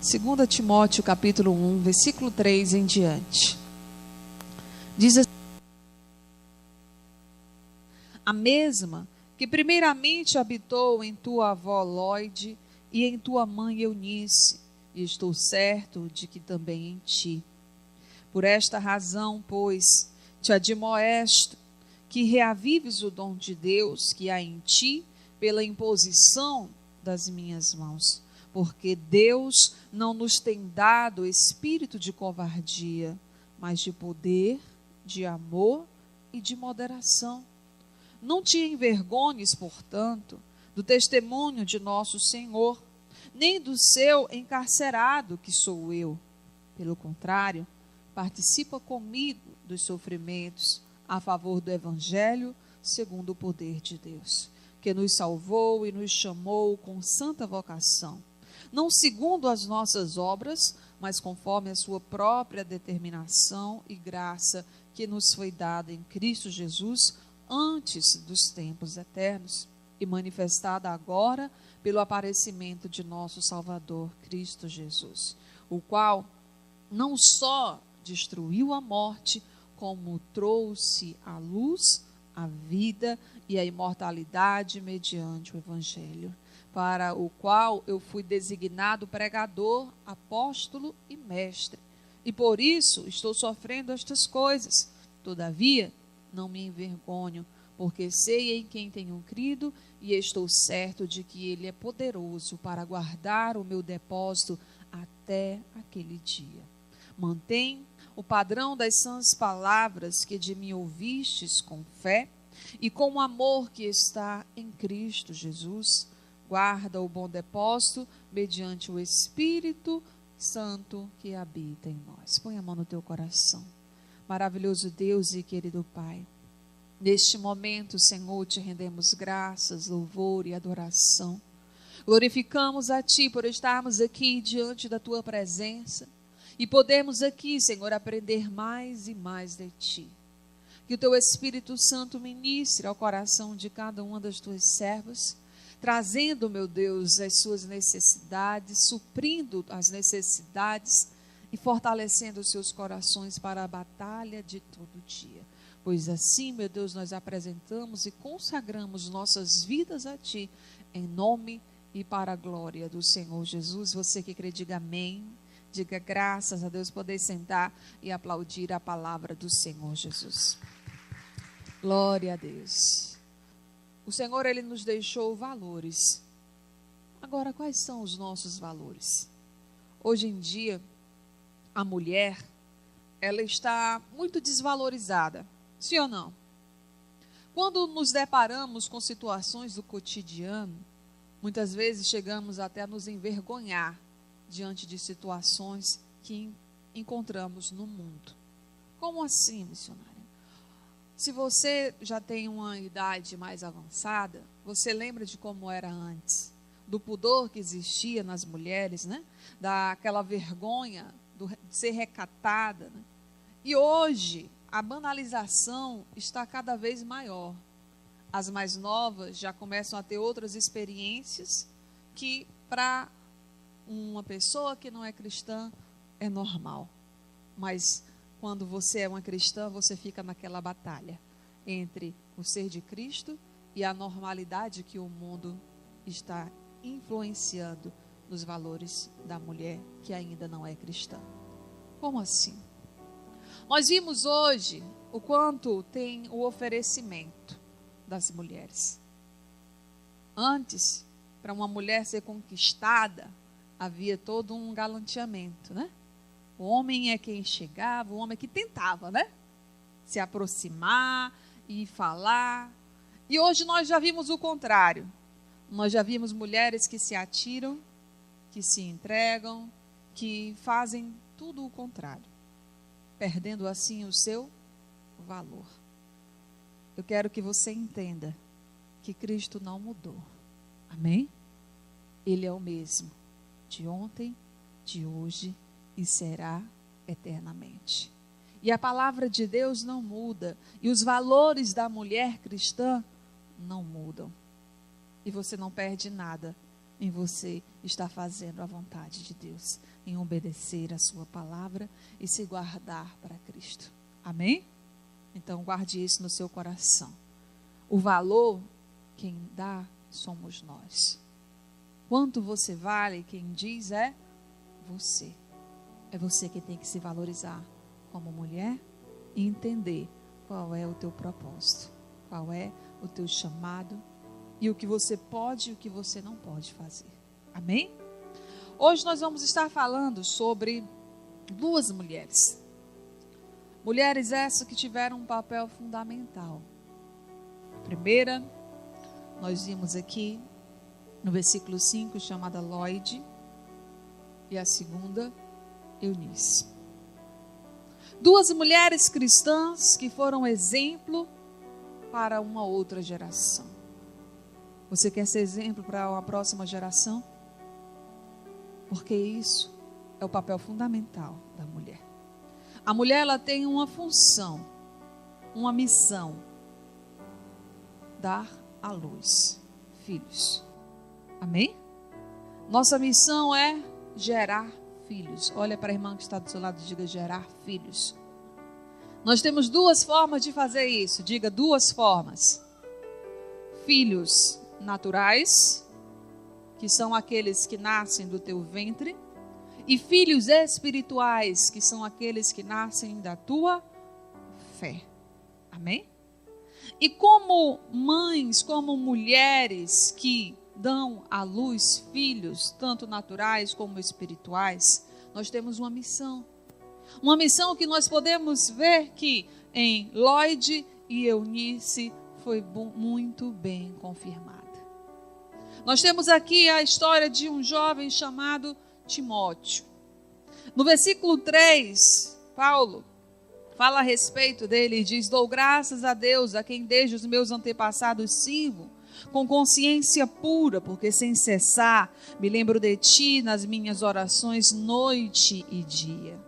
2 Timóteo capítulo 1, versículo 3 em diante. Diz assim: a mesma que primeiramente habitou em tua avó Lóide e em tua mãe Eunice, e estou certo de que também em ti. Por esta razão, pois, te admoesto que reavives o dom de Deus que há em ti pela imposição das minhas mãos. Porque Deus não nos tem dado espírito de covardia, mas de poder, de amor e de moderação. Não te envergonhes, portanto, do testemunho de nosso Senhor, nem do seu encarcerado, que sou eu. Pelo contrário, participa comigo dos sofrimentos a favor do Evangelho, segundo o poder de Deus, que nos salvou e nos chamou com santa vocação, não segundo as nossas obras, mas conforme a sua própria determinação e graça que nos foi dada em Cristo Jesus antes dos tempos eternos e manifestada agora pelo aparecimento de nosso Salvador, Cristo Jesus, o qual não só destruiu a morte, como trouxe à luz a vida e a imortalidade mediante o Evangelho, para o qual eu fui designado pregador, apóstolo e mestre. E por isso estou sofrendo estas coisas. Todavia, não me envergonho, porque sei em quem tenho crido e estou certo de que Ele é poderoso para guardar o meu depósito até aquele dia. Mantém o padrão das sãs palavras que de mim ouvistes com fé e com o amor que está em Cristo Jesus. Guarda o bom depósito mediante o Espírito Santo que habita em nós. Põe a mão no teu coração. Maravilhoso Deus e querido Pai, neste momento, Senhor, te rendemos graças, louvor e adoração. Glorificamos a Ti por estarmos aqui diante da Tua presença e podemos aqui, Senhor, aprender mais e mais de Ti. Que o Teu Espírito Santo ministre ao coração de cada uma das Tuas servas, trazendo, meu Deus, as suas necessidades, suprindo as necessidades e fortalecendo os seus corações para a batalha de todo dia. Pois assim, meu Deus, nós apresentamos e consagramos nossas vidas a Ti, em nome e para a glória do Senhor Jesus. Você que crê, diga amém. Diga graças a Deus, poder sentar e aplaudir a palavra do Senhor Jesus. Glória a Deus. O Senhor, Ele nos deixou valores. Agora, quais são os nossos valores? Hoje em dia, a mulher, ela está muito desvalorizada. Sim ou não? Quando nos deparamos com situações do cotidiano, muitas vezes chegamos até a nos envergonhar diante de situações que encontramos no mundo. Como assim, missionária? Se você já tem uma idade mais avançada, você lembra de como era antes, do pudor que existia nas mulheres, né? Daquela vergonha de ser recatada, né? E hoje a banalização está cada vez maior. As mais novas já começam a ter outras experiências que para uma pessoa que não é cristã é normal. Mas quando você é uma cristã, você fica naquela batalha entre o ser de Cristo e a normalidade que o mundo está influenciando nos valores da mulher que ainda não é cristã. Como assim? Nós vimos hoje o quanto tem o oferecimento das mulheres. Antes, para uma mulher ser conquistada, havia todo um galanteamento, né? O homem é quem chegava, o homem é que tentava, né? Se aproximar e falar. E hoje nós já vimos o contrário. Nós já vimos mulheres que se atiram, que se entregam, que fazem tudo o contrário, perdendo assim o seu valor. Eu quero que você entenda que Cristo não mudou. Amém? Ele é o mesmo, de ontem, de hoje e será eternamente. E a palavra de Deus não muda. E os valores da mulher cristã não mudam. E você não perde nada em você estar fazendo a vontade de Deus, em obedecer a sua palavra e se guardar para Cristo. Amém? Então guarde isso no seu coração. O valor, quem dá, somos nós. Quanto você vale, quem diz é você. É você que tem que se valorizar como mulher e entender qual é o teu propósito, qual é o teu chamado e o que você pode e o que você não pode fazer. Amém? Hoje nós vamos estar falando sobre duas mulheres. Mulheres essas que tiveram um papel fundamental. A primeira, nós vimos aqui no versículo 5, chamada Lloyd, e a segunda, Eunice. Duas mulheres cristãs que foram exemplo para uma outra geração. Você quer ser exemplo para uma próxima geração? Porque isso é o papel fundamental da mulher. A mulher, ela tem uma função, uma missão: dar à luz filhos. Amém? Nossa missão é gerar filhos. Olha para a irmã que está do seu lado e diga: gerar filhos. Nós temos duas formas de fazer isso. Diga: duas formas. Filhos naturais, que são aqueles que nascem do teu ventre, e filhos espirituais, que são aqueles que nascem da tua fé. Amém? E como mães, como mulheres que dão à luz filhos, tanto naturais como espirituais, nós temos uma missão. Uma missão que nós podemos ver que em Lloyd e Eunice foi muito bem confirmada. Nós temos aqui a história de um jovem chamado Timóteo. No versículo 3, Paulo fala a respeito dele e diz: dou graças a Deus, a quem desde os meus antepassados sirvo, com consciência pura, porque sem cessar me lembro de ti nas minhas orações noite e dia.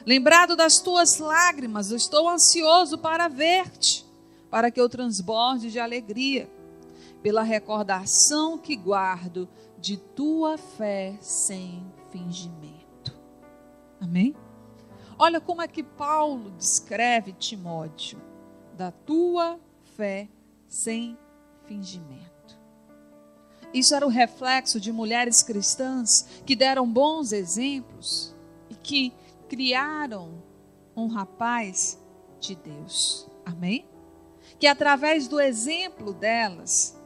Lembrado das tuas lágrimas, estou ansioso para ver-te, para que eu transborde de alegria, pela recordação que guardo de tua fé sem fingimento. Amém? Olha como é que Paulo descreve Timóteo: da tua fé sem fingimento. Isso era o reflexo de mulheres cristãs que deram bons exemplos e que criaram um rapaz de Deus. Amém? Que através do exemplo delas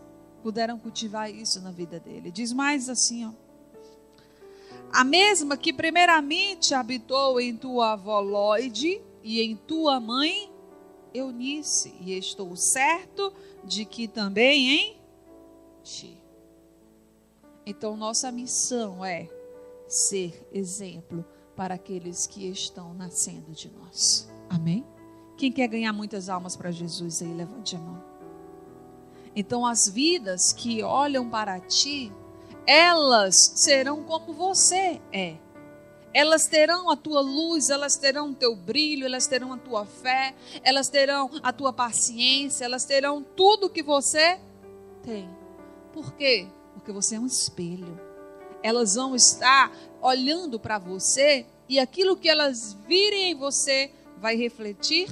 puderam cultivar isso na vida dele. Diz mais assim, ó: a mesma que primeiramente habitou em tua avó Lloyd e em tua mãe Eunice, e estou certo de que também em ti. Então nossa missão é ser exemplo para aqueles que estão nascendo de nós. Amém? Quem quer ganhar muitas almas para Jesus aí, levante a mão. Então as vidas que olham para ti, elas serão como você é. Elas terão a tua luz, elas terão o teu brilho, elas terão a tua fé, elas terão a tua paciência, elas terão tudo que você tem. Por quê? Porque você é um espelho. Elas vão estar olhando para você e aquilo que elas virem em você vai refletir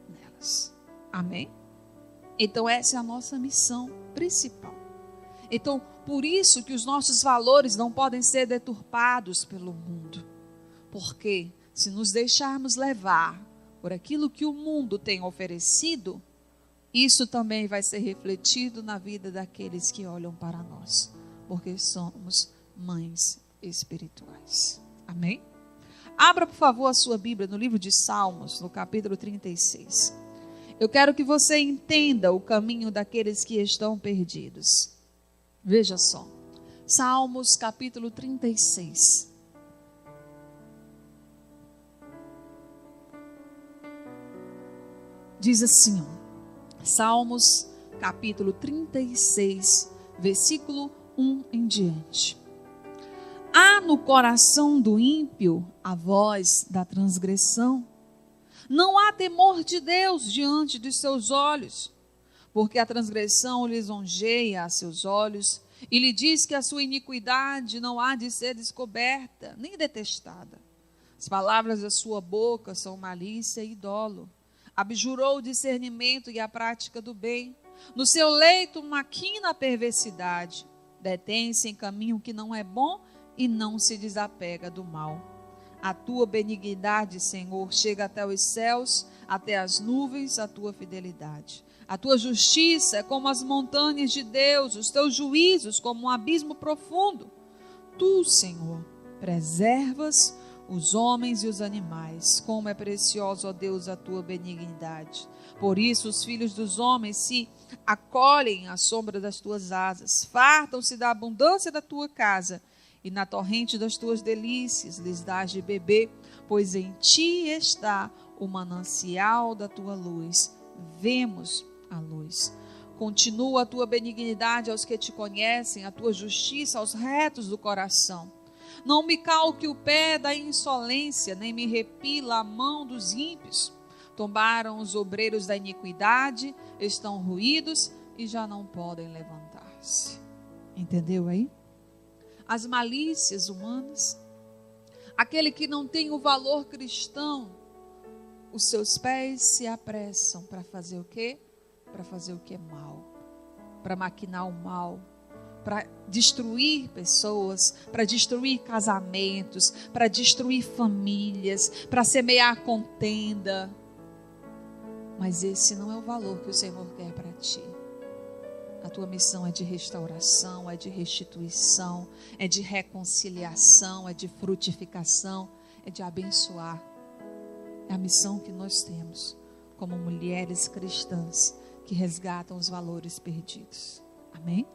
nelas. Amém? Então essa é a nossa missão principal. Então, por isso que os nossos valores não podem ser deturpados pelo mundo. Porque se nos deixarmos levar por aquilo que o mundo tem oferecido, isso também vai ser refletido na vida daqueles que olham para nós. Porque somos mães espirituais. Amém? Abra, por favor, a sua Bíblia no livro de Salmos, no capítulo 36. Eu quero que você entenda o caminho daqueles que estão perdidos. Veja só. Salmos, capítulo 36. Diz assim, ó, Salmos, capítulo 36, versículo 1 em diante. Há no coração do ímpio a voz da transgressão. Não há temor de Deus diante de seus olhos, porque a transgressão lisonjeia a seus olhos e lhe diz que a sua iniquidade não há de ser descoberta, nem detestada. As palavras da sua boca são malícia e dolo. Abjurou o discernimento e a prática do bem. No seu leito maquina a perversidade. Detém-se em caminho que não é bom e não se desapega do mal. A tua benignidade, Senhor, chega até os céus, até as nuvens, a tua fidelidade. A tua justiça é como as montanhas de Deus, os teus juízos como um abismo profundo. Tu, Senhor, preservas os homens e os animais. Como é precioso, ó Deus, a tua benignidade. Por isso os filhos dos homens se acolhem à sombra das tuas asas, fartam-se da abundância da tua casa, e na torrente das tuas delícias lhes dás de beber, pois em ti está o manancial da tua luz. Vemos a luz. Continua a tua benignidade aos que te conhecem, a tua justiça aos retos do coração. Não me calque o pé da insolência, nem me repila a mão dos ímpios. Tombaram os obreiros da iniquidade, estão ruídos e já não podem levantar-se. Entendeu aí? As malícias humanas, aquele que não tem o valor cristão, os seus pés se apressam para fazer o quê? Para fazer o que é mal, para maquinar o mal, para destruir pessoas, para destruir casamentos, para destruir famílias, para semear contenda. Mas esse não é o valor que o Senhor quer para ti. A tua missão é de restauração, é de restituição, é de reconciliação, é de frutificação, é de abençoar. É a missão que nós temos como mulheres cristãs que resgatam os valores perdidos. Amém?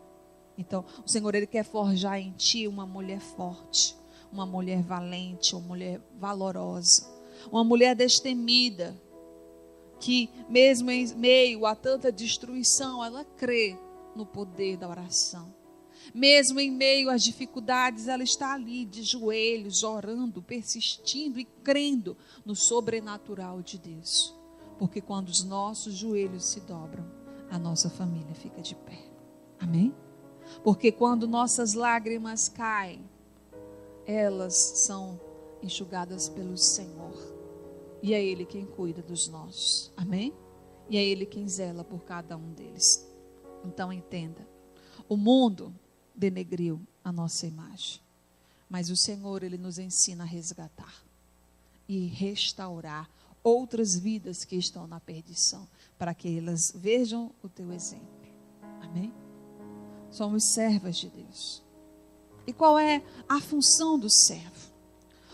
Então, o Senhor, Ele quer forjar em ti uma mulher forte, uma mulher valente, uma mulher valorosa, uma mulher destemida, que mesmo em meio a tanta destruição, ela crê no poder da oração. Mesmo em meio às dificuldades, ela está ali de joelhos, orando, persistindo e crendo no sobrenatural de Deus. Porque quando os nossos joelhos se dobram, a nossa família fica de pé. Amém? Porque quando nossas lágrimas caem, elas são enxugadas pelo Senhor. E é Ele quem cuida dos nossos. Amém? E é Ele quem zela por cada um deles. Então entenda, o mundo denegriu a nossa imagem, mas o Senhor, Ele nos ensina a resgatar e restaurar outras vidas que estão na perdição, para que elas vejam o teu exemplo. Amém? Somos servas de Deus. E qual é a função do servo?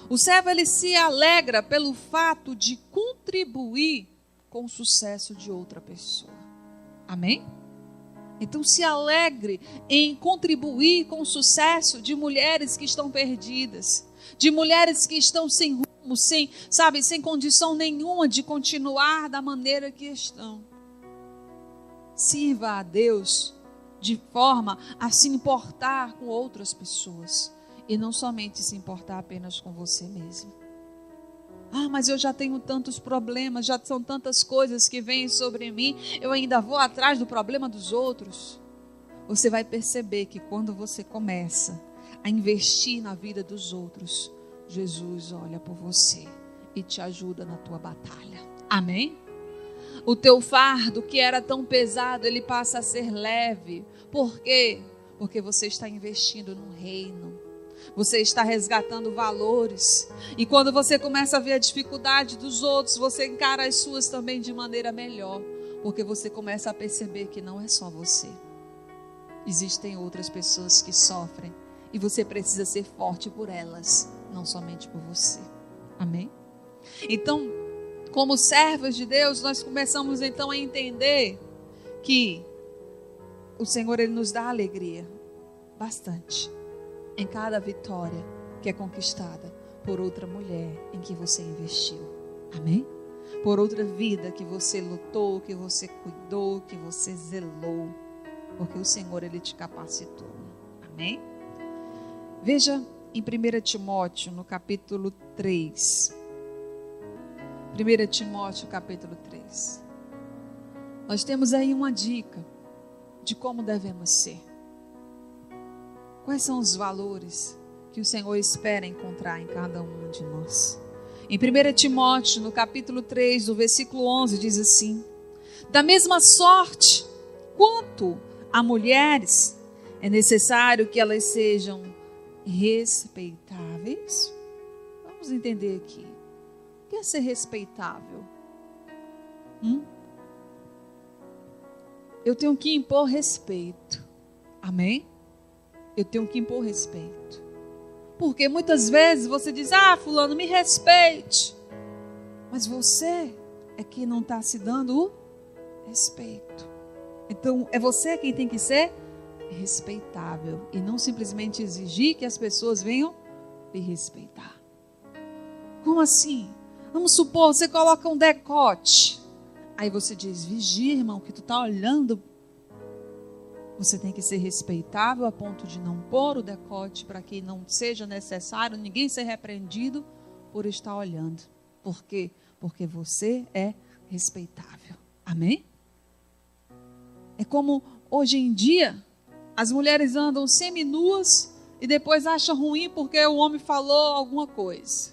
O servo, ele se alegra pelo fato de contribuir com o sucesso de outra pessoa. Amém? Então se alegre em contribuir com o sucesso de mulheres que estão perdidas, de mulheres que estão sem rumo, sem condição nenhuma de continuar da maneira que estão. Sirva a Deus de forma a se importar com outras pessoas e não somente se importar apenas com você mesmo. Ah, mas eu já tenho tantos problemas, já são tantas coisas que vêm sobre mim, eu ainda vou atrás do problema dos outros. Você vai perceber que quando você começa a investir na vida dos outros, Jesus olha por você e te ajuda na tua batalha. Amém? O teu fardo que era tão pesado, ele passa a ser leve. Por quê? Porque você está investindo no reino. Você está resgatando valores. E quando você começa a ver a dificuldade dos outros, você encara as suas também de maneira melhor. Porque você começa a perceber que não é só você. Existem outras pessoas que sofrem. E você precisa ser forte por elas, não somente por você. Amém? Então, como servos de Deus, nós começamos então a entender que o Senhor, Ele nos dá alegria. Bastante. Em cada vitória que é conquistada por outra mulher em que você investiu. Amém? Por outra vida que você lutou, que você cuidou, que você zelou. Porque o Senhor, Ele te capacitou. Amém? Veja em 1 Timóteo, no capítulo 3. 1 Timóteo, capítulo 3. Nós temos aí uma dica de como devemos ser. Quais são os valores que o Senhor espera encontrar em cada um de nós? Em 1 Timóteo, no capítulo 3, do versículo 11, diz assim: da mesma sorte, quanto a mulheres, é necessário que elas sejam respeitáveis. Vamos entender aqui. O que é ser respeitável? Eu tenho que impor respeito. Amém? Eu tenho que impor respeito. Porque muitas vezes você diz: fulano, me respeite. Mas você é que não está se dando o respeito. Então é você quem tem que ser respeitável. E não simplesmente exigir que as pessoas venham lhe respeitar. Como assim? Vamos supor, você coloca um decote. Aí você diz: vigia, irmão, que tu está olhando. Você tem que ser respeitável a ponto de não pôr o decote, para que não seja necessário ninguém ser repreendido por estar olhando. Por quê? Porque você é respeitável. Amém? É como hoje em dia as mulheres andam seminuas e depois acham ruim porque o homem falou alguma coisa.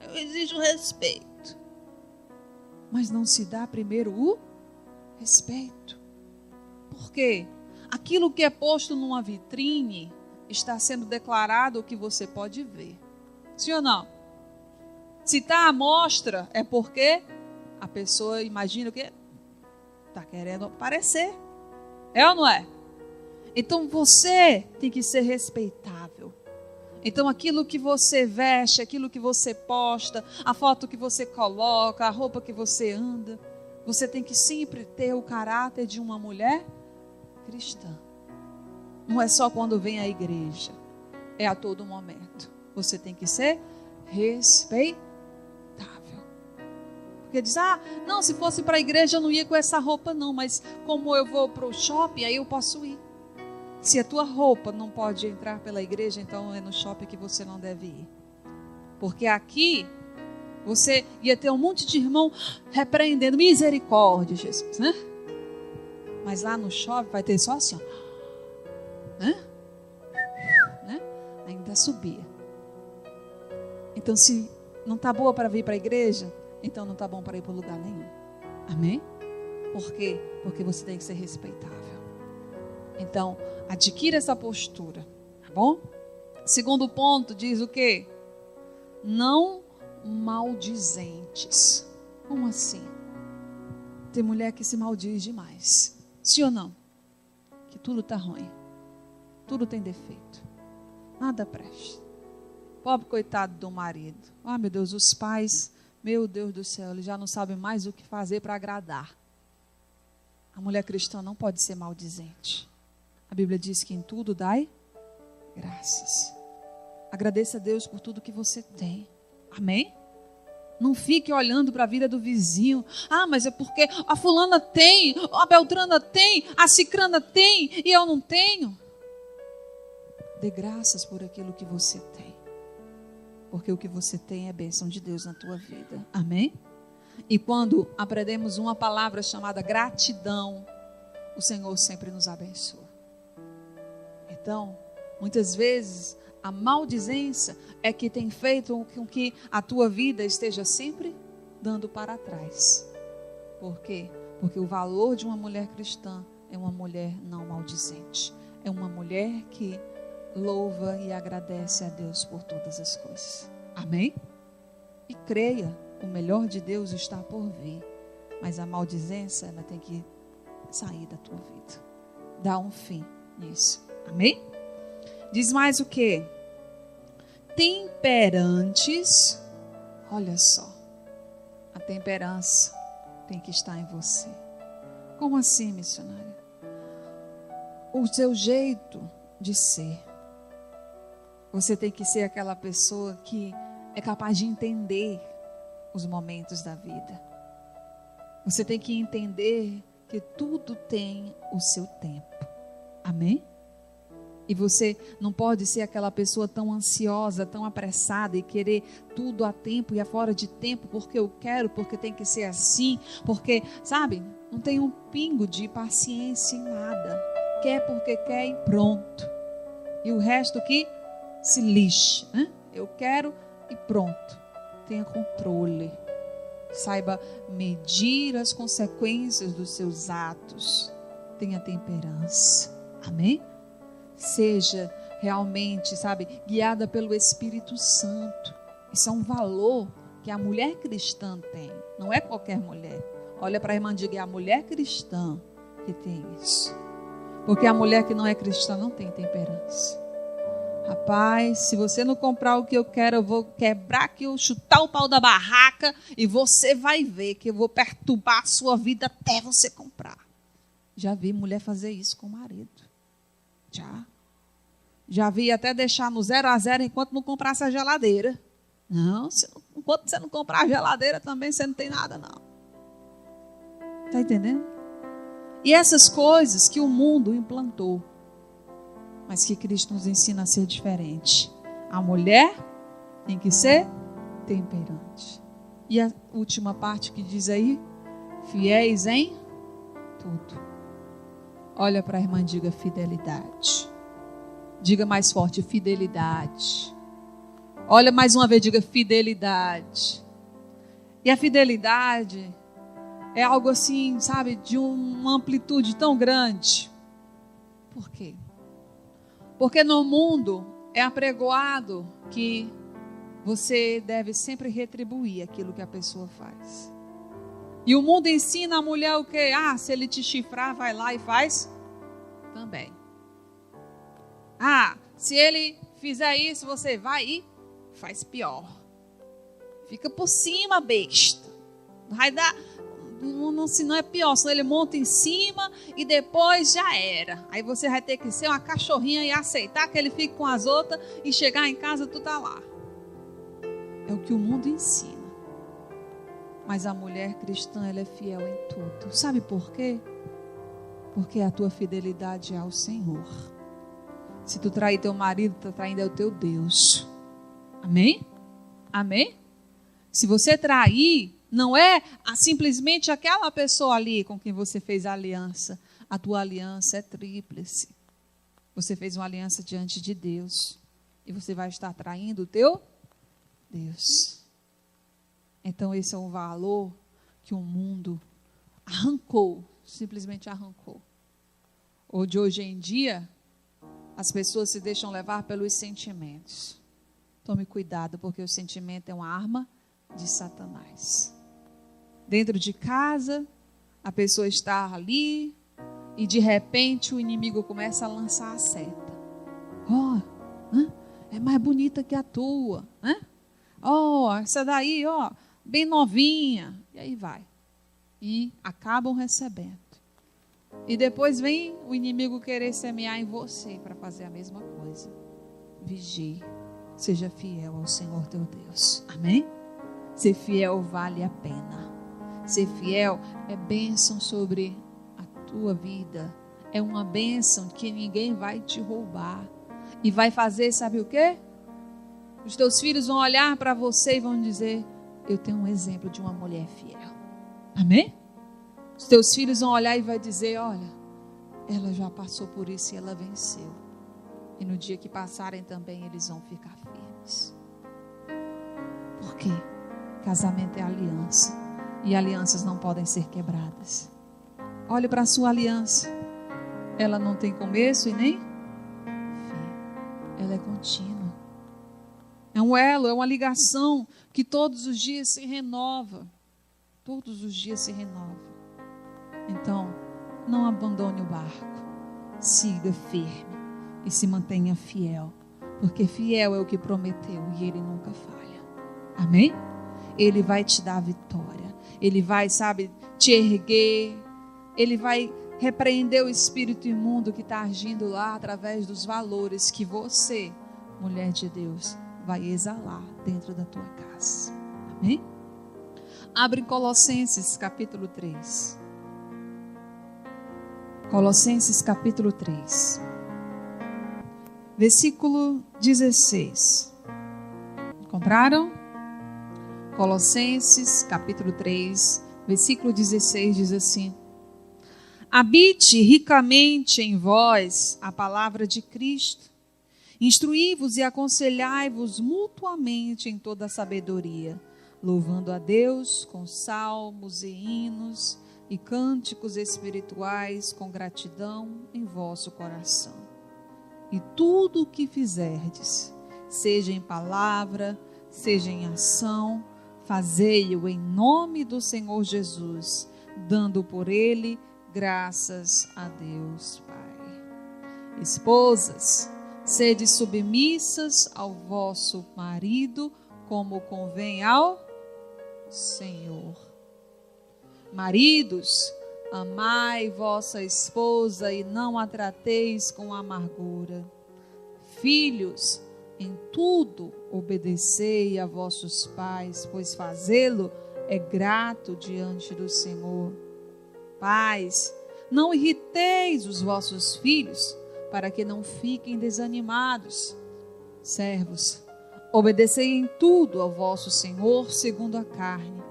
Eu exijo respeito. Mas não se dá primeiro o respeito. Por quê? Aquilo que é posto numa vitrine está sendo declarado o que você pode ver. Sim ou não? Se está à mostra, é porque a pessoa imagina o quê? Está querendo aparecer. É ou não é? Então você tem que ser respeitável. Então aquilo que você veste, aquilo que você posta, a foto que você coloca, a roupa que você anda, você tem que sempre ter o caráter de uma mulher cristã. Não é só quando vem à igreja, é a todo momento. Você tem que ser respeitável. Porque diz: não, se fosse para a igreja eu não ia com essa roupa não, mas como eu vou para o shopping, aí eu posso ir. Se a tua roupa não pode entrar pela igreja, então é no shopping que você não deve ir. Porque aqui você ia ter um monte de irmão repreendendo: misericórdia, Jesus, né? Mas lá no shopping vai ter só assim, ó, né? Ainda subia. Então, se não está boa para vir para a igreja, então não está bom para ir para lugar nenhum. Amém? Por quê? Porque você tem que ser respeitável. Então, adquira essa postura, tá bom? Segundo ponto diz o quê? Não maldizentes. Como assim? Tem mulher que se maldiz demais. Sim ou não? Que tudo está ruim. Tudo tem defeito. Nada presta. Pobre coitado do marido. Meu Deus, os pais, meu Deus do céu, eles já não sabem mais o que fazer para agradar. A mulher cristã não pode ser maldizente. A Bíblia diz que em tudo dai graças. Agradeça a Deus por tudo que você tem. Amém? Não fique olhando para a vida do vizinho. Mas é porque a fulana tem, a beltrana tem, a cicrana tem e eu não tenho. Dê graças por aquilo que você tem. Porque o que você tem é bênção de Deus na tua vida. Amém? E quando aprendemos uma palavra chamada gratidão, o Senhor sempre nos abençoa. Então, muitas vezes, a maldizência é que tem feito com que a tua vida esteja sempre dando para trás. Por quê? Porque o valor de uma mulher cristã é uma mulher não maldizente. É uma mulher que louva e agradece a Deus por todas as coisas. Amém? E creia, o melhor de Deus está por vir. Mas a maldizência, ela tem que sair da tua vida. Dá um fim nisso. Amém? Diz mais o quê? Temperantes. Olha só. A temperança tem que estar em você. Como assim, missionária? O seu jeito de ser. Você tem que ser aquela pessoa que é capaz de entender os momentos da vida. Você tem que entender que tudo tem o seu tempo. Amém? E você não pode ser aquela pessoa tão ansiosa, tão apressada e querer tudo a tempo e a fora de tempo, porque eu quero, porque tem que ser assim, porque, sabe, não tem um pingo de paciência em nada. Quer porque quer e pronto. E o resto que se lixe, né? Eu quero e pronto. Tenha controle. Saiba medir as consequências dos seus atos. Tenha temperança. Amém? Seja realmente, guiada pelo Espírito Santo. Isso é um valor que a mulher cristã tem. Não é qualquer mulher. Olha para a irmã e diga, é a mulher cristã que tem isso. Porque a mulher que não é cristã não tem temperança. Rapaz, se você não comprar o que eu quero, eu vou quebrar aqui, eu chutar o pau da barraca e você vai ver que eu vou perturbar a sua vida até você comprar. Já vi mulher fazer isso com o marido. Já vi até deixar no 0-0 enquanto não comprasse a geladeira. Não, enquanto você não comprar a geladeira também você não tem nada não. Está entendendo? E essas coisas que o mundo implantou, mas que Cristo nos ensina a ser diferente. A mulher tem que ser temperante. E a última parte que diz aí, fiéis em tudo. Olha para a irmã e diga fidelidade. Diga mais forte, fidelidade. Olha mais uma vez, diga fidelidade. E a fidelidade é algo assim, de uma amplitude tão grande. Por quê? Porque no mundo é apregoado que você deve sempre retribuir aquilo que a pessoa faz. E o mundo ensina a mulher o quê? Se ele te chifrar, vai lá e faz também. Se ele fizer isso, você vai e faz pior. Fica por cima, besta. Vai dar... Se não é pior, senão ele monta em cima e depois já era. Aí você vai ter que ser uma cachorrinha e aceitar que ele fique com as outras e chegar em casa tu tá lá. É o que o mundo ensina. Mas a mulher cristã, ela é fiel em tudo. Sabe por quê? Porque a tua fidelidade é ao Senhor. Se tu trair teu marido, tu tá traindo é o teu Deus. Amém? Amém? Se você trair, não é simplesmente aquela pessoa ali com quem você fez a aliança. A tua aliança é tríplice. Você fez uma aliança diante de Deus. E você vai estar traindo o teu Deus. Então esse é um valor que o mundo arrancou. Simplesmente arrancou. Hoje em dia, as pessoas se deixam levar pelos sentimentos. Tome cuidado, porque o sentimento é uma arma de Satanás. Dentro de casa, a pessoa está ali e de repente o inimigo começa a lançar a seta. É mais bonita que a tua. Essa daí, bem novinha. E aí vai. E acabam recebendo. E depois vem o inimigo querer semear em você para fazer a mesma coisa. Vigie. Seja fiel ao Senhor teu Deus. Amém? Ser fiel vale a pena. Ser fiel é bênção sobre a tua vida. É uma bênção que ninguém vai te roubar. E vai fazer, sabe o quê? Os teus filhos vão olhar para você e vão dizer, eu tenho um exemplo de uma mulher fiel. Amém? Os teus filhos vão olhar e vai dizer, olha, ela já passou por isso e ela venceu. E no dia que passarem também eles vão ficar firmes. Por quê? Casamento é aliança. E alianças não podem ser quebradas. Olhe para a sua aliança. Ela não tem começo e nem fim. Ela é contínua. É um elo, é uma ligação que todos os dias se renova. Todos os dias se renova. Então, não abandone o barco. Siga firme e se mantenha fiel. Porque fiel é o que prometeu e ele nunca falha. Amém? Ele vai te dar vitória. Ele vai, te erguer. Ele vai repreender o espírito imundo que está agindo lá através dos valores que você, mulher de Deus, vai exalar dentro da tua casa. Amém? Abre Colossenses capítulo 3. Colossenses capítulo 3. Versículo 16. Encontraram? Colossenses capítulo 3, versículo 16 diz assim: habite ricamente em vós a palavra de Cristo, Instruí-vos e aconselhai-vos mutuamente em toda a sabedoria, louvando a Deus com salmos e hinos e cânticos espirituais com gratidão em vosso coração. E tudo o que fizerdes, seja em palavra, seja em ação, fazei-o em nome do Senhor Jesus, dando por ele graças a Deus Pai. Esposas, sede submissas ao vosso marido, como convém ao Senhor. Maridos, amai vossa esposa e não a trateis com amargura. Filhos, em tudo obedecei a vossos pais, pois fazê-lo é grato diante do Senhor. Pais, não irriteis os vossos filhos, para que não fiquem desanimados. Servos, obedecei em tudo ao vosso Senhor segundo a carne,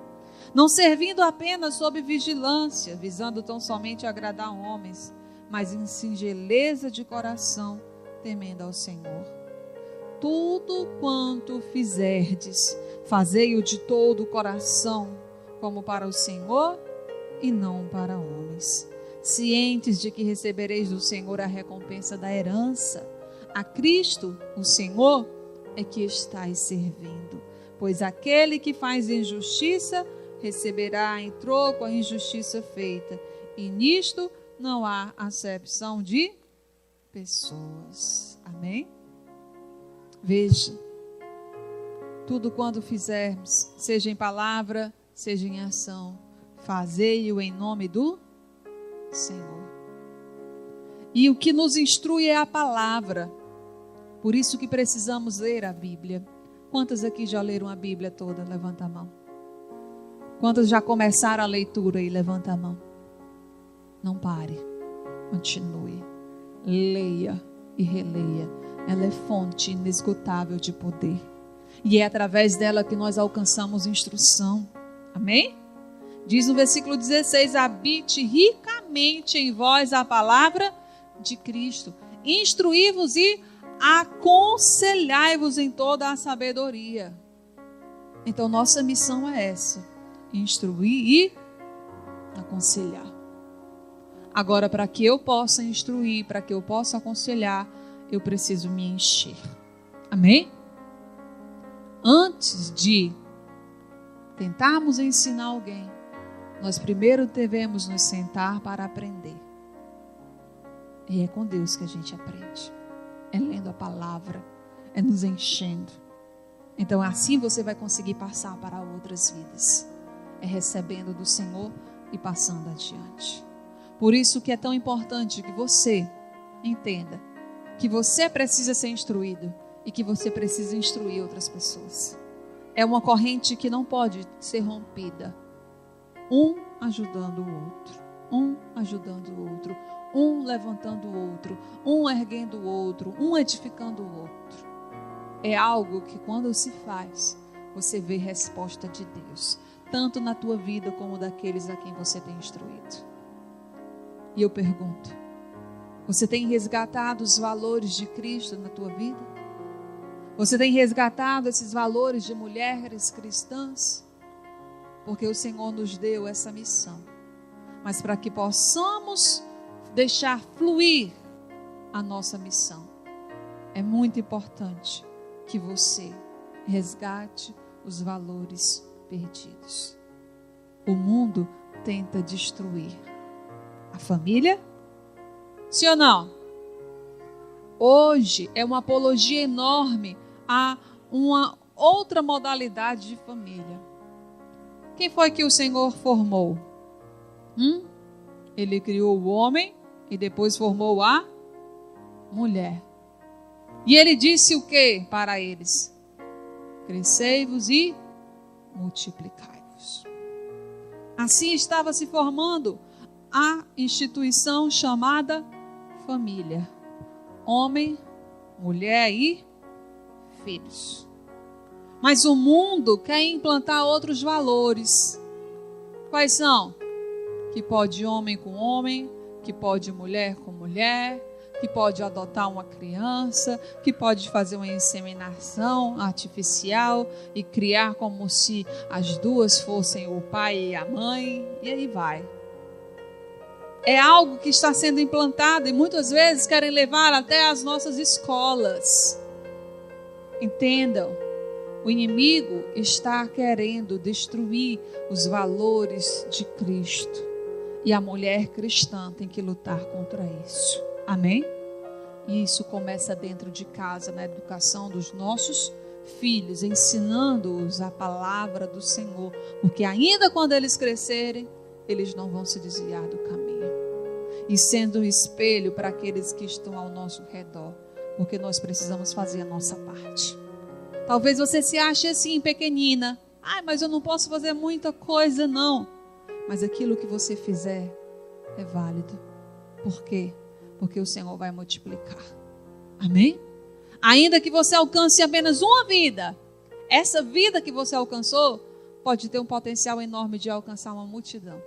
não servindo apenas sob vigilância, visando tão somente agradar homens, mas em singeleza de coração, temendo ao Senhor. Tudo quanto fizerdes, fazei-o de todo o coração, como para o Senhor e não para homens, cientes de que recebereis do Senhor a recompensa da herança. A Cristo, o Senhor, é que estáis servindo, pois aquele que faz injustiça receberá em troco a injustiça feita, e nisto não há acepção de pessoas. Amém? Veja, tudo quanto fizermos, seja em palavra, seja em ação, fazei-o em nome do Senhor. E o que nos instrui é a palavra. Por isso que precisamos ler a Bíblia. Quantas aqui já leram a Bíblia toda? Levanta a mão. Quantas já começaram a leitura e levanta a mão? Não pare. Continue. Leia e releia. Ela é fonte inesgotável de poder. E é através dela que nós alcançamos instrução. Amém? Diz no versículo 16: habite ricamente em vós a palavra de Cristo. Instruí-vos e aconselhai-vos em toda a sabedoria. Então nossa missão é essa: instruir e aconselhar. Agora, para que eu possa instruir, para que eu possa aconselhar, eu preciso me encher. Amém? Antes de tentarmos ensinar alguém, nós primeiro devemos nos sentar para aprender. E é com Deus que a gente aprende. É lendo a palavra, é nos enchendo. Então assim você vai conseguir passar para outras vidas. É recebendo do Senhor e passando adiante. Por isso que é tão importante que você entenda que você precisa ser instruído e que você precisa instruir outras pessoas. É uma corrente que não pode ser rompida. Um ajudando o outro, um ajudando o outro, um levantando o outro, um erguendo o outro, um edificando o outro. É algo que quando se faz, você vê resposta de Deus, tanto na tua vida como daqueles a quem você tem instruído. E eu pergunto, você tem resgatado os valores de Cristo na tua vida? Você tem resgatado esses valores de mulheres cristãs? Porque o Senhor nos deu essa missão. Mas para que possamos deixar fluir a nossa missão, é muito importante que você resgate os valores perdidos. O mundo tenta destruir a família. Sim ou não? Hoje é uma apologia enorme a uma outra modalidade de família. Quem foi que o Senhor formou? Ele criou o homem e depois formou a mulher. E ele disse o que para eles? Crescei-vos e multiplicai-vos. Assim estava se formando a instituição chamada família. Homem, mulher e filhos. Mas o mundo quer implantar outros valores. Quais são? Que pode homem com homem, que pode mulher com mulher, que pode adotar uma criança, que pode fazer uma inseminação artificial e criar como se as duas fossem o pai e a mãe, e aí vai. É algo que está sendo implantado e muitas vezes querem levar até as nossas escolas. Entendam, o inimigo está querendo destruir os valores de Cristo. E a mulher cristã tem que lutar contra isso. Amém? E isso começa dentro de casa, na educação dos nossos filhos, ensinando-os a palavra do Senhor. Porque ainda quando eles crescerem, eles não vão se desviar do caminho. E sendo um espelho para aqueles que estão ao nosso redor. Porque nós precisamos fazer a nossa parte. Talvez você se ache assim, pequenina. Ai, mas eu não posso fazer muita coisa, não. Mas aquilo que você fizer é válido. Por quê? Porque o Senhor vai multiplicar. Amém? Ainda que você alcance apenas uma vida, essa vida que você alcançou pode ter um potencial enorme de alcançar uma multidão.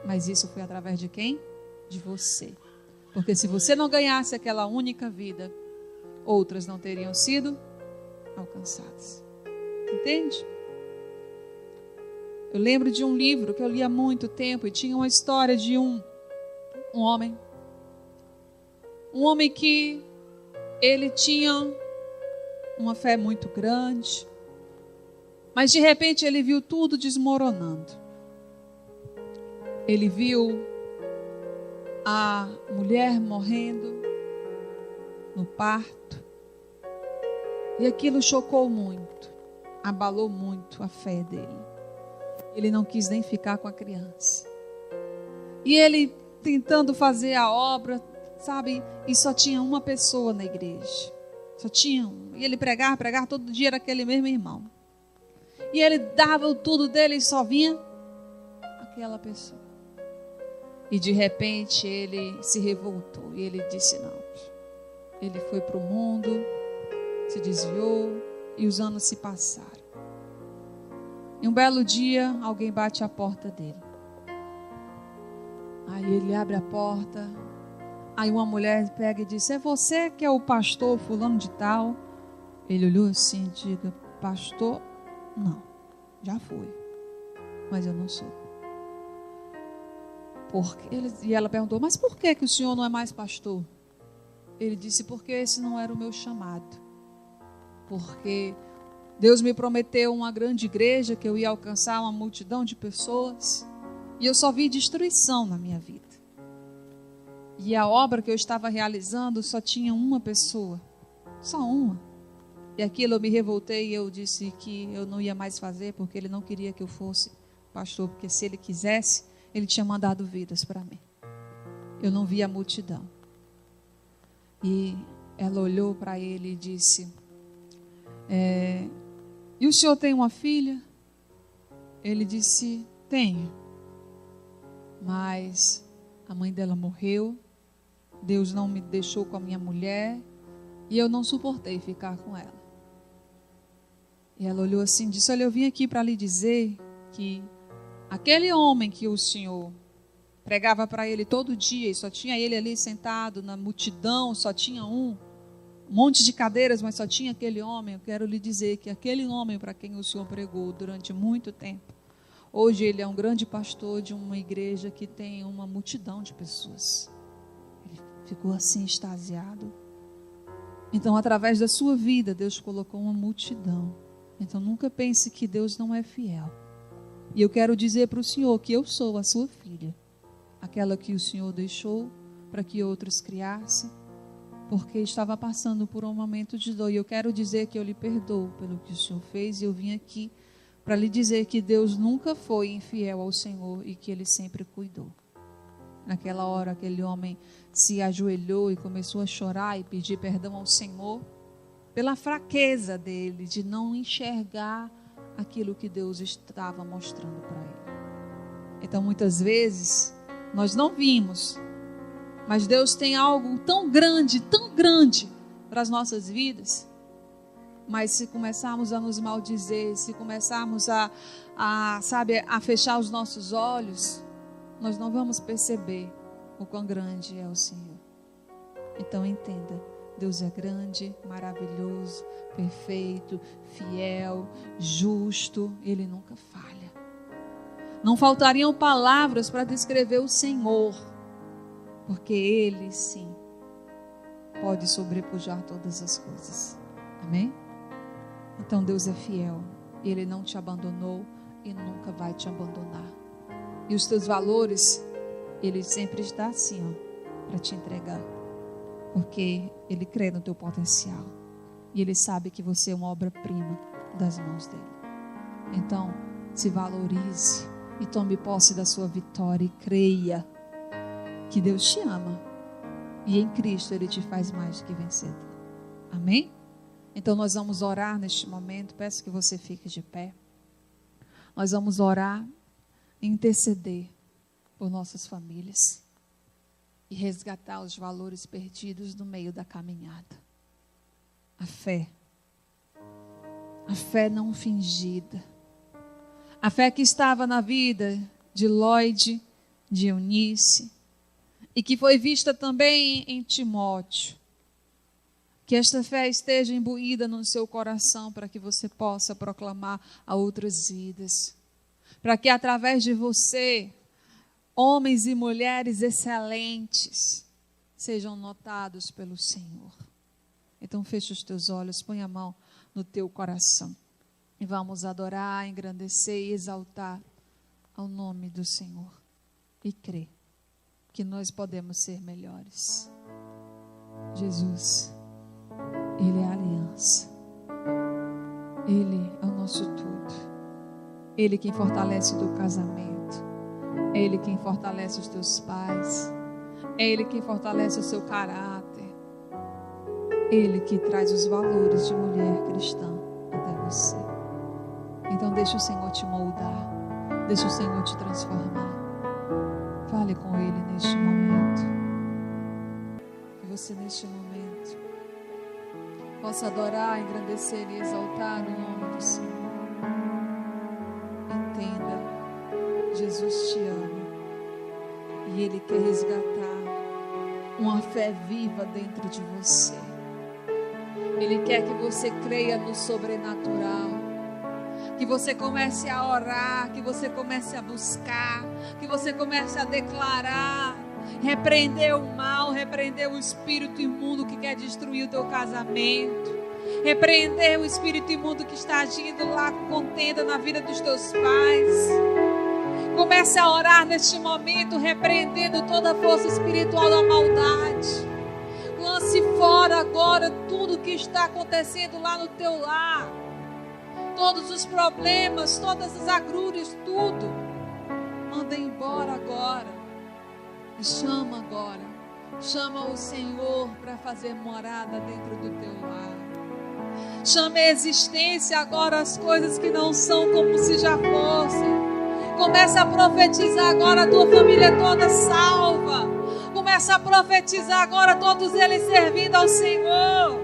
Mas isso foi através de quem? De você. Porque se você não ganhasse aquela única vida, outras não teriam sido alcançadas. Entende? Eu lembro de um livro que eu li há muito tempo e tinha uma história de um homem. Um homem que ele tinha uma fé muito grande, mas de repente ele viu tudo desmoronando. Ele viu a mulher morrendo no parto e aquilo chocou muito, abalou muito a fé dele. Ele não quis nem ficar com a criança. E ele tentando fazer a obra, sabe? E só tinha uma pessoa na igreja. Só tinha um. E ele pregava todo dia, era aquele mesmo irmão. E ele dava o tudo dele e só vinha aquela pessoa. E de repente ele se revoltou. E ele disse não. Ele foi para o mundo, se desviou e os anos se passaram. E um belo dia, alguém bate à porta dele. Aí ele abre a porta. Aí uma mulher pega e diz: é você que é o pastor fulano de tal? Ele olhou assim e diga: pastor? Não, já fui. Mas eu não sou. E ela perguntou: mas por que o senhor não é mais pastor? Ele disse: porque esse não era o meu chamado. Porque Deus me prometeu uma grande igreja, que eu ia alcançar uma multidão de pessoas. E eu só vi destruição na minha vida. E a obra que eu estava realizando só tinha uma pessoa. Só uma. E aquilo eu me revoltei e eu disse que eu não ia mais fazer, porque ele não queria que eu fosse pastor. Porque se ele quisesse, ele tinha mandado vidas para mim. Eu não vi a multidão. E ela olhou para ele e disse: e o senhor tem uma filha? Ele disse: tenho. Mas a mãe dela morreu. Deus não me deixou com a minha mulher. E eu não suportei ficar com ela. E ela olhou assim e disse: olha, eu vim aqui para lhe dizer que aquele homem que o senhor pregava para ele todo dia, e só tinha ele ali sentado na multidão, só tinha um monte de cadeiras, mas só tinha aquele homem. Eu quero lhe dizer que aquele homem para quem o senhor pregou durante muito tempo, hoje ele é um grande pastor de uma igreja que tem uma multidão de pessoas. Ele ficou assim extasiado. Então, através da sua vida, Deus colocou uma multidão. Então, nunca pense que Deus não é fiel. E eu quero dizer para o senhor que eu sou a sua filha, aquela que o senhor deixou para que outros criassem, porque estava passando por um momento de dor. E eu quero dizer que eu lhe perdoo pelo que o senhor fez. E eu vim aqui para lhe dizer que Deus nunca foi infiel ao Senhor e que Ele sempre cuidou. Naquela hora, aquele homem se ajoelhou e começou a chorar e pedir perdão ao Senhor pela fraqueza dele de não enxergar aquilo que Deus estava mostrando para ele. Então, muitas vezes, nós não vimos, mas Deus tem algo tão grande para as nossas vidas. Mas se começarmos a nos maldizer, se começarmos a fechar os nossos olhos, nós não vamos perceber o quão grande é o Senhor. Então entenda, Deus é grande, maravilhoso, perfeito, fiel, justo, Ele nunca falha. Não faltariam palavras para descrever o Senhor, porque Ele sim pode sobrepujar todas as coisas. Amém? Então Deus é fiel, Ele não te abandonou e nunca vai te abandonar. E os teus valores, Ele sempre está assim, ó, para te entregar. Porque Ele crê no teu potencial. E Ele sabe que você é uma obra-prima das mãos dEle. Então, se valorize e tome posse da sua vitória e creia que Deus te ama. E em Cristo Ele te faz mais do que vencedor. Amém? Então nós vamos orar neste momento. Peço que você fique de pé. Nós vamos orar e interceder por nossas famílias e resgatar os valores perdidos no meio da caminhada. A fé não fingida, a fé que estava na vida de Lloyd, de Eunice, e que foi vista também em Timóteo. Que esta fé esteja imbuída no seu coração para que você possa proclamar a outras vidas. Para que através de você, homens e mulheres excelentes sejam notados pelo Senhor. Então fecha os teus olhos, põe a mão no teu coração. E vamos adorar, engrandecer e exaltar ao nome do Senhor. E crer que nós podemos ser melhores. Jesus, Ele é a aliança. Ele é o nosso tudo. Ele quem fortalece o teu casamento. É Ele quem fortalece os teus pais. É Ele quem fortalece o seu caráter. Ele que traz os valores de mulher cristã até você. Então deixa o Senhor te moldar. Deixa o Senhor te transformar. Fale com Ele neste momento. Que você neste momento possa adorar, engrandecer e exaltar o nome do Senhor. Entenda, Jesus te ama e Ele quer resgatar uma fé viva dentro de você. Ele quer que você creia no sobrenatural, que você comece a orar, que você comece a buscar, que você comece a declarar, repreender o mal, repreender o espírito imundo que quer destruir o teu casamento, repreender o espírito imundo que está agindo lá com contenda na vida dos teus pais. Comece a orar neste momento, repreendendo toda a força espiritual da maldade. Lance fora agora tudo que está acontecendo lá no teu lar. Todos os problemas, todas as agrúrias, tudo. Manda embora agora. E chama agora. Chama o Senhor para fazer morada dentro do teu lar. Chama a existência agora as coisas que não são como se já fossem. Começa a profetizar agora a tua família toda salva. Começa a profetizar agora todos eles servindo ao Senhor.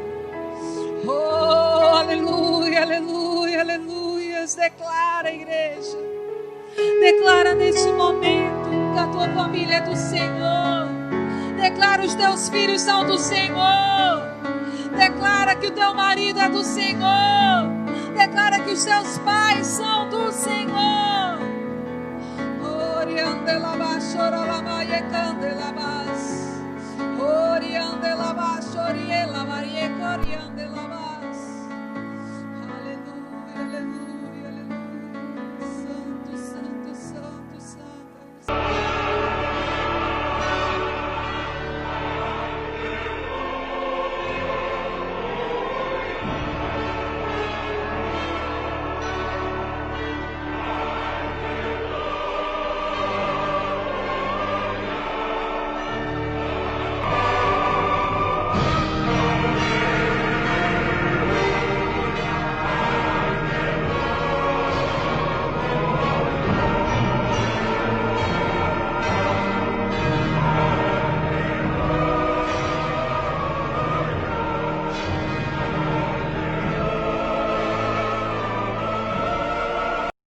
Oh, aleluia, aleluia, aleluia. Declara, igreja. Declara neste momento que a tua família é do Senhor. Declara os teus filhos são do Senhor. Declara que o teu marido é do Senhor. Declara que os teus pais são do Senhor. Oriandelabas, choralamaie, candelabas. Oriandelabas, choriela, marie, coriandelabas.